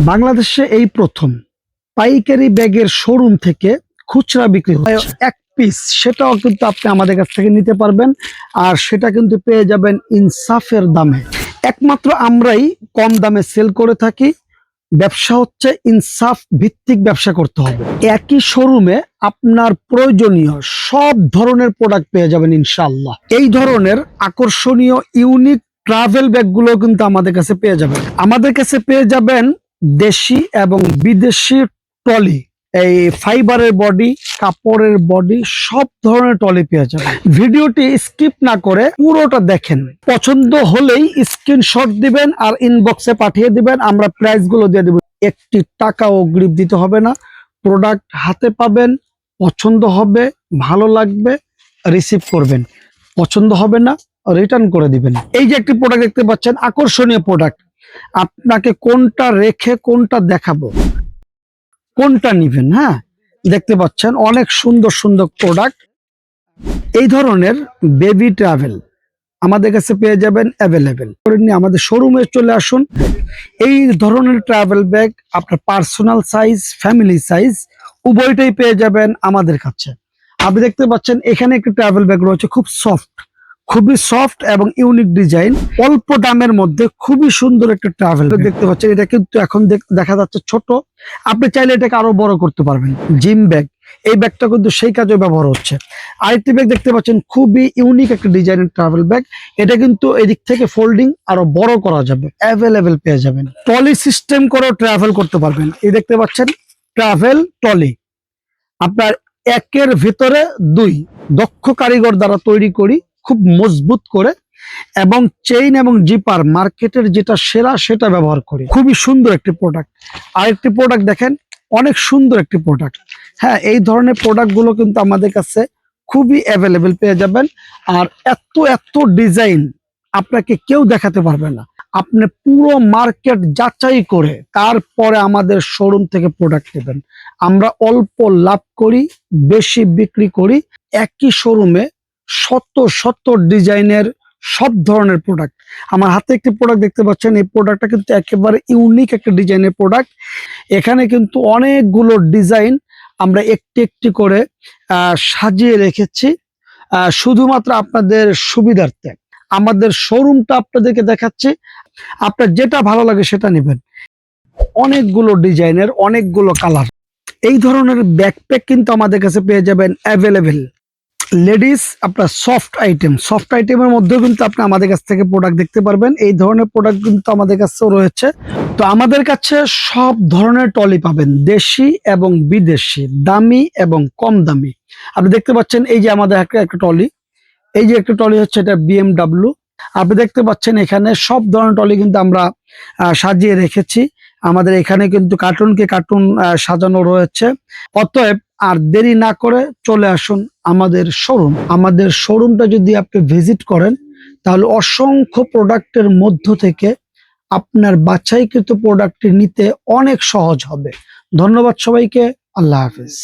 বাংলাদেশে এই প্রথম পাইকারি ব্যাগের শোরুম থেকে খুচরা বিক্রি হচ্ছে এক পিস, সেটাও কিন্তু আপনি আমাদের কাছ থেকে নিতে পারবেন। আর সেটা কিন্তু পেয়ে যাবেন ইনসাফের দামে। একমাত্র আমরাই কম দামে সেল করে থাকি। ব্যবসা হচ্ছে ইনসাফ ভিত্তিক ব্যবসা করতে হবে। একই শোরুমে আপনার প্রয়োজনীয় সব ধরনের প্রোডাক্ট পেয়ে যাবেন ইনশাআল্লাহ। এই ধরনের আকর্ষণীয় ইউনিক ট্রাভেল ব্যাগগুলো কিন্তু আমাদের কাছে পেয়ে যাবেন। আমাদের কাছে পেয়ে যাবেন দেশি এবং বিদেশি ট্রলি, এই ফাইবারের বডি, কাপড়ের বডি, সব ধরনের ট্রলি পেয়ে যাবেন। ভিডিওটি স্কিপ না করে পুরোটা দেখেন। পছন্দ হলেই স্ক্রিনশট দিবেন আর ইনবক্সে পাঠিয়ে দিবেন, আমরা প্রাইস গুলো দিয়ে দিব। একটি টাকাও অগ্রিম দিতে হবে না। প্রোডাক্ট হাতে পাবেন, পছন্দ হবে, ভালো লাগবে, রিসিভ করবেন। পছন্দ হবে না, রিটার্ন করে দিবেন। এই যে একটি প্রোডাক্ট দেখতে পাচ্ছেন, আকর্ষণীয় প্রোডাক্ট। আপনাকে কোনটা রেখে কোনটা দেখাবো, কোনটা নিবেন? হ্যাঁ, দেখতে পাচ্ছেন অনেক সুন্দর সুন্দর প্রোডাক্ট। এই ধরনের বেবি ট্রাভেল আমাদের কাছে পেয়ে যাবেন অ্যাভেলেবেল। আমাদের শোরুমে চলে আসুন। এই ধরনের ট্রাভেল ব্যাগ আপনার পার্সোনাল সাইজ, ফ্যামিলি সাইজ উভয়টাই পেয়ে যাবেন আমাদের কাছে। আপনি দেখতে পাচ্ছেন এখানে একটি ট্রাভেল ব্যাগ রয়েছে, খুব সফট, খুবই সফট এবং ইউনিক ডিজাইন, অল্প দামের মধ্যে খুবই সুন্দর একটা ট্রাভেল ব্যাগ দেখতে পাচ্ছেন। এটা কিন্তু এখন দেখা যাচ্ছে ছোট, আপনি চাইলে এটাকে আরো বড় করতে পারবেন। জিম ব্যাগ, এই ব্যাগটা কিন্তু সেই কাজে ব্যবহার হচ্ছে। আরেকটি ব্যাগ দেখতে পাচ্ছেন, খুবই ইউনিক একটা ডিজাইনের ট্রাভেল ব্যাগ। এটা কিন্তু এদিক থেকে ফোল্ডিং আরো বড় করা যাবে, অ্যাভেলেবেল পেয়ে যাবেন। ট্রলি সিস্টেম করেও ট্রাভেল করতে পারবেন। এই দেখতে পাচ্ছেন ট্রাভেল ট্রলি, আপনার একের ভিতরে দুই দক্ষ কারিগর দ্বারা তৈরি করি, খুব মজবুত করে, এবং চেইন এবং জিপার মার্কেটের যেটা সেরা সেটা ব্যবহার করি। খুবই সুন্দর একটি প্রোডাক্ট। আরেকটি প্রোডাক্ট দেখেন, অনেক সুন্দর একটি প্রোডাক্ট। হ্যাঁ, এই ধরনের প্রোডাক্ট গুলো কিন্তু আমাদের কাছে খুবই অ্যাভেলেবেল পেয়ে যাবেন। আর এত এত ডিজাইন আপনাকে কেউ দেখাতে পারবে না। আপনি পুরো মার্কেট যাচাই করে তারপরে আমাদের শোরুম থেকে প্রোডাক্ট নেবেন। আমরা অল্প লাভ করি, বেশি বিক্রি করি। একই শোরুমে শত শত ডিজাইনের সব ধরনের প্রোডাক্ট। আমার হাতে একটি প্রোডাক্ট দেখতে পাচ্ছেন, এই প্রোডাক্টটা কিন্তু একেবারে ইউনিক একটা ডিজাইনের প্রোডাক্ট। এখানে কিন্তু অনেকগুলো ডিজাইন আমরা একটি একটি করে সাজিয়ে রেখেছি শুধুমাত্র আপনাদের সুবিধার্থে। আমাদের শোরুমটা আপনাদেরকে দেখাচ্ছি, আপনার যেটা ভালো লাগে সেটা নেবেন। অনেকগুলো ডিজাইনের, অনেকগুলো কালার। এই ধরনের ব্যাকপ্যাক কিন্তু আমাদের কাছে পেয়ে যাবেন অ্যাভেলেবেল। লেডিস আপনার সফট আইটেমের মধ্যেও কিন্তু আপনি আমাদের কাছ থেকে প্রোডাক্ট দেখতে পারবেন। এই ধরনের প্রোডাক্ট কিন্তু আমাদের কাছেও রয়েছে। তো আমাদের কাছে সব ধরনের ট্রলি পাবেন, দেশি এবং বিদেশি, দামি এবং কম দামি। আপনি দেখতে পাচ্ছেন এই যে আমাদের একটা ট্রলি, এই যে একটা ট্রলি হচ্ছে এটা BMW। আপনি দেখতে পাচ্ছেন এখানে সব ধরনের ট্রলি কিন্তু আমরা সাজিয়ে রেখেছি। আমাদের এখানে কিন্তু কার্টুনকে কার্টুন সাজানো রয়েছে। অতএব আর দেরি না করে চলে আসুন আমাদের শোরুম। আমাদের শোরুমটা যদি আপনি ভিজিট করেন তাহলে অসংখ্য প্রোডাক্টের মধ্য থেকে আপনার বাছাইকৃত প্রোডাক্টটি নিতে অনেক সহজ হবে। ধন্যবাদ সবাইকে। আল্লাহ হাফেজ।